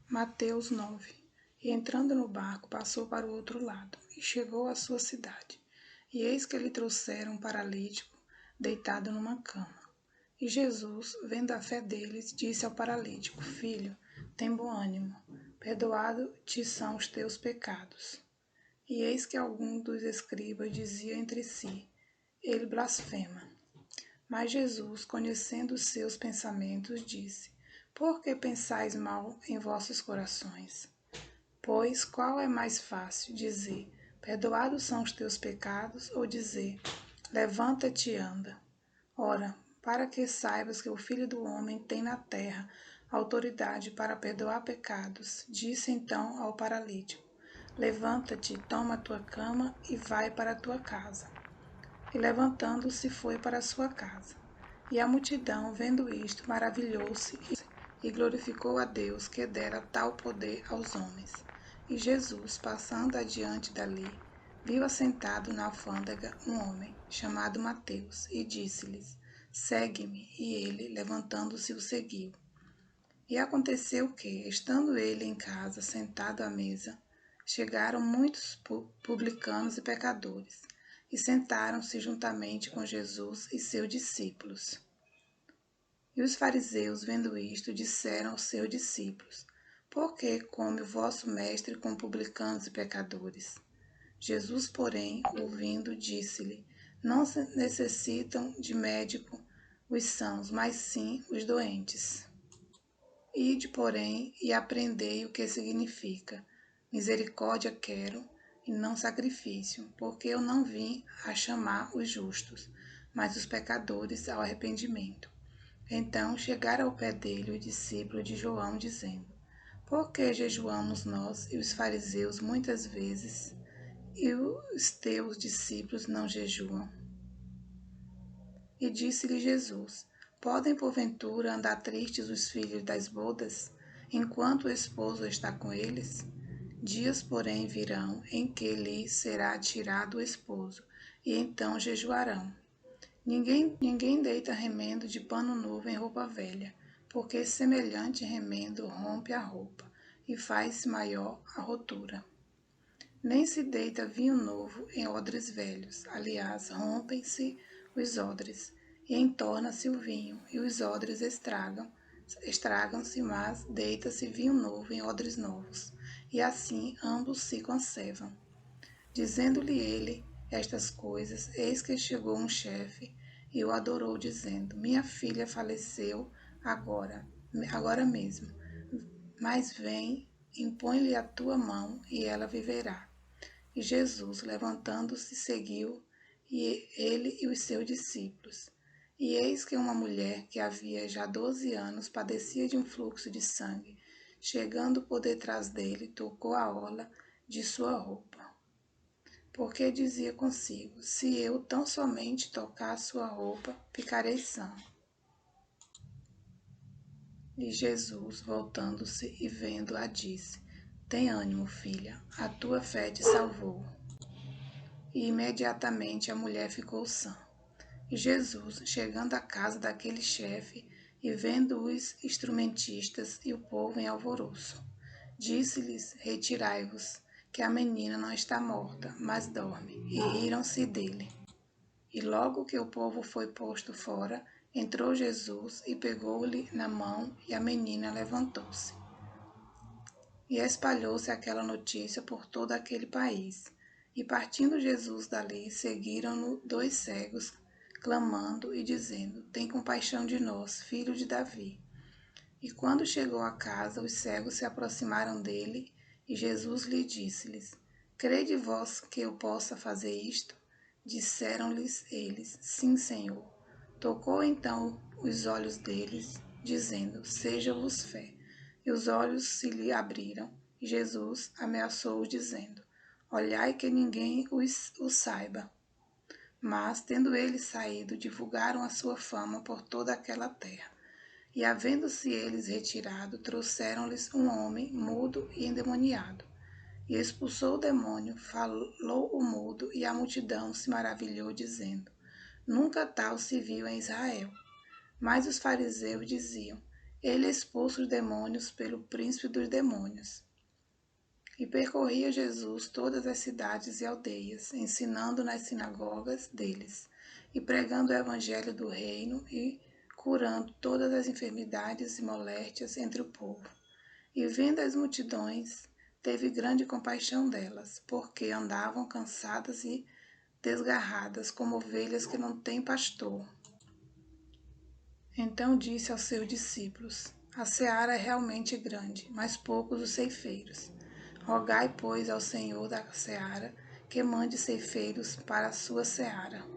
Mateus 9. E entrando no barco, passou para o outro lado, e chegou à sua cidade. E eis que lhe trouxeram um paralítico, deitado numa cama. E Jesus, vendo a fé deles, disse ao paralítico: Filho, tem bom ânimo, perdoado te são os teus pecados. E eis que algum dos escribas dizia entre si: Ele blasfema. Mas Jesus, conhecendo os seus pensamentos, disse: Por que pensais mal em vossos corações? Pois qual é mais fácil, dizer: Perdoados são os teus pecados, ou dizer: Levanta-te e anda? Ora, para que saibas que o Filho do Homem tem na terra autoridade para perdoar pecados, disse então ao paralítico: Levanta-te, toma a tua cama e vai para a tua casa. E levantando-se foi para a sua casa. E a multidão, vendo isto, maravilhou-se e glorificou a Deus que dera tal poder aos homens. E Jesus, passando adiante dali, viu assentado na alfândega um homem, chamado Mateus, e disse-lhes: Segue-me. E ele, levantando-se, o seguiu. E aconteceu que, estando ele em casa, sentado à mesa, chegaram muitos publicanos e pecadores, e sentaram-se juntamente com Jesus e seus discípulos. E os fariseus, vendo isto, disseram aos seus discípulos: Por que come o vosso mestre com publicanos e pecadores? Jesus, porém, ouvindo, disse-lhe: Não necessitam de médico os sãos, mas sim os doentes. Ide, porém, e aprendei o que significa: misericórdia quero, e não sacrifício, porque eu não vim a chamar os justos, mas os pecadores ao arrependimento. Então chegaram ao pé dele os discípulos de João, dizendo: Por que jejuamos nós e os fariseus muitas vezes, e os teus discípulos não jejuam? E disse-lhe Jesus: Podem porventura andar tristes os filhos das bodas, enquanto o esposo está com eles? Dias, porém, virão em que lhes será tirado o esposo, e então jejuarão. Ninguém deita remendo de pano novo em roupa velha, porque semelhante remendo rompe a roupa, e faz maior a rotura. Nem se deita vinho novo em odres velhos, aliás, rompem-se os odres, e entorna-se o vinho, e os odres estragam-se, mas deita-se vinho novo em odres novos, e assim ambos se conservam. Dizendo-lhe ele estas coisas, eis que chegou um chefe e o adorou, dizendo: Minha filha faleceu agora mesmo, mas vem, impõe-lhe a tua mão e ela viverá. E Jesus, levantando-se, seguiu, e ele e os seus discípulos. E eis que uma mulher que havia já 12 anos padecia de um fluxo de sangue, chegando por detrás dele, tocou a orla de sua roupa. Porque dizia consigo: Se eu tão somente tocar a sua roupa, ficarei sã. E Jesus, voltando-se e vendo-a, disse: Tem ânimo, filha, a tua fé te salvou. E imediatamente a mulher ficou sã. E Jesus, chegando à casa daquele chefe, e vendo os instrumentistas e o povo em alvoroço, disse-lhes: Retirai-vos, que a menina não está morta, mas dorme. E riram-se dele. E logo que o povo foi posto fora, entrou Jesus e pegou-lhe na mão, e a menina levantou-se. E espalhou-se aquela notícia por todo aquele país. E partindo Jesus dali, seguiram-no 2 cegos, clamando e dizendo: Tem compaixão de nós, filho de Davi. E quando chegou à casa, os cegos se aproximaram dele, e Jesus lhe disse-lhes: Crede vós que eu possa fazer isto? Disseram-lhes eles: Sim, Senhor. Tocou então os olhos deles, dizendo: Seja-vos fé. E os olhos se lhe abriram, e Jesus ameaçou-os, dizendo: Olhai que ninguém o saiba. Mas, tendo eles saído, divulgaram a sua fama por toda aquela terra. E, havendo-se eles retirado, trouxeram-lhes um homem mudo e endemoniado. E expulsou o demônio, falou o mudo, e a multidão se maravilhou, dizendo: Nunca tal se viu em Israel. Mas os fariseus diziam: ele expulsa os demônios pelo príncipe dos demônios. E percorria Jesus todas as cidades e aldeias, ensinando nas sinagogas deles, e pregando o evangelho do reino e curando todas as enfermidades e moléstias entre o povo. E vendo as multidões, teve grande compaixão delas, porque andavam cansadas e desgarradas, como ovelhas que não têm pastor. Então disse aos seus discípulos: A seara é realmente grande, mas poucos os ceifeiros. Rogai, pois, ao Senhor da seara que mande ceifeiros para a sua seara.